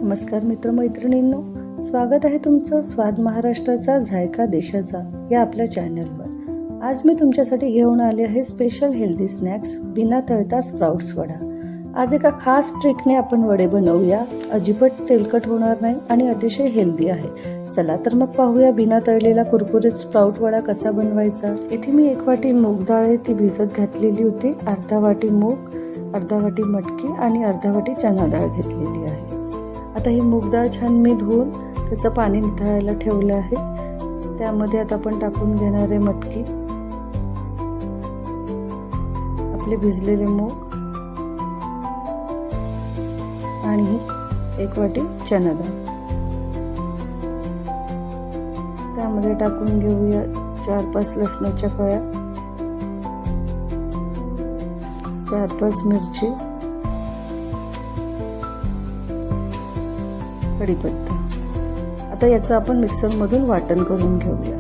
नमस्कार मित्रमैत्रिणींनो, स्वागत आहे तुमचं स्वाद महाराष्ट्राचा झायका देशाचा या आपल्या चॅनलवर। आज मी तुमच्यासाठी घेऊन आले आहे स्पेशल हेल्दी स्नॅक्स बिना तळता स्प्राउट्स वडा। आज एका खास ट्रिकने आपण वडे बनवूया, अजिबात तेलकट होणार नाही आणि अतिशय हेल्दी आहे। चला तर मग पाहूया बिना तळलेला कुरकुरीत स्प्राउट वडा कसा बनवायचा। इथे मी 1 वाटी मूग डाळ आहे ती भिजत घातलेली होती, अर्धा वाटी मूग, अर्धा वाटी मटकी आणि अर्धा वाटी चना डाळ घेतलेली आहे। आता ही मूग डाळ छान मी धुवून त्याचं पाणी निथळायला ठेवलं आहे। त्यामध्ये आता आपण टाकून घेणार आहे मटकी, आपले भिजलेले मूग आणि 1 वाटी चना डाळ। त्यामध्ये टाकून घेऊया 4-5 लसणाच्या कळ्या, 4-5 मिरची, कढीपत्ता। आता याचं आपण मिक्सरमधून वाटण करून घेऊया।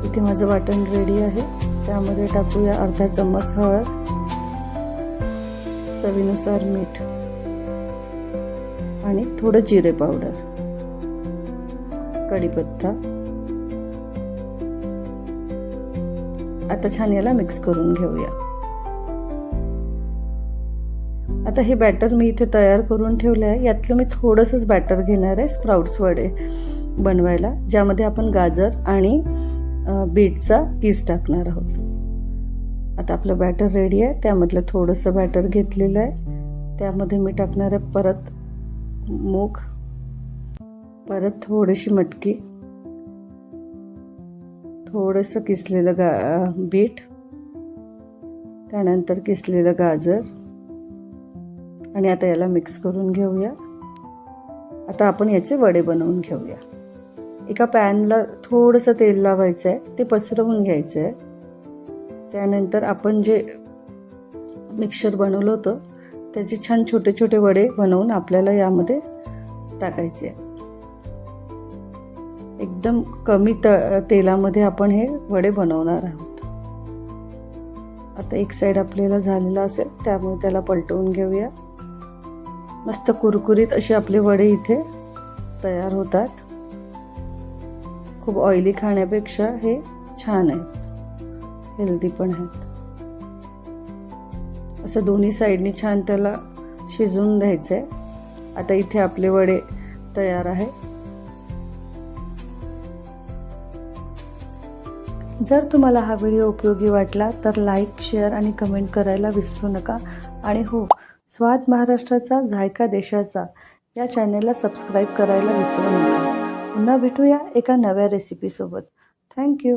इथे माझं वाटण रेडी आहे। त्यामध्ये टाकूया अर्धा चम्मच हळद, चवीनुसार मीठ आणि थोडं जिरे पावडर, कढीपत्ता। आता छान याला मिक्स करून घेऊया। आता हे बॅटर मी इथे तयार करून ठेवले आहे। यातलं मी थोडंसंच बॅटर घेणार आहे स्प्राउट्स वडे बनवायला, ज्यामध्ये आपण गाजर आणि बीटचा किस टाकणार आहोत। आता आपलं बॅटर रेडी आहे। त्यामधलं थोडंसं बॅटर घेतलेलं आहे, त्यामध्ये मी टाकणार आहे परत मूग, परत थोडीशी मटकी, थोडंसं किसलेलं बीट, त्यानंतर किसलेलं गाजर आणि आता याला मिक्स करून घेऊया। आता आपण याचे वडे बनवून घेऊया। एका पॅनला थोडंसं तेल लावायचं आहे, ते पसरवून घ्यायचं आहे। त्यानंतर आपण जे मिक्सचर बनवलं होतं त्याचे छान छोटे छोटे वडे बनवून आपल्याला यामध्ये टाकायचे आहे। एकदम कमी तेलामध्ये आपण हे वडे बनवणार आहोत। आता एक साईड आपल्याला झालेला असेल, त्यामुळे त्याला पलटवून घेऊया। मस्त कुरकुरीत असे आपले वडे इथे तयार होतात। खूप ऑइली खाण्यापेक्षा हे छान आहे, हेल्दी पण आहेत। असं दोन्ही साईडनी छान त्याला शिजवून द्यायचं आहे। आता इथे आपले वडे तयार आहे। जर तुम्हाला हा व्हिडिओ उपयोगी वाटला तर लाईक, शेअर आणि कमेंट करायला विसरू नका। आणि हो, स्वाद महाराष्ट्राचा झायका देशाचा या चॅनेलला सबस्क्राईब करायला विसरू नका। पुन्हा भेटूया एका नव्या रेसिपीसोबत। थँक्यू।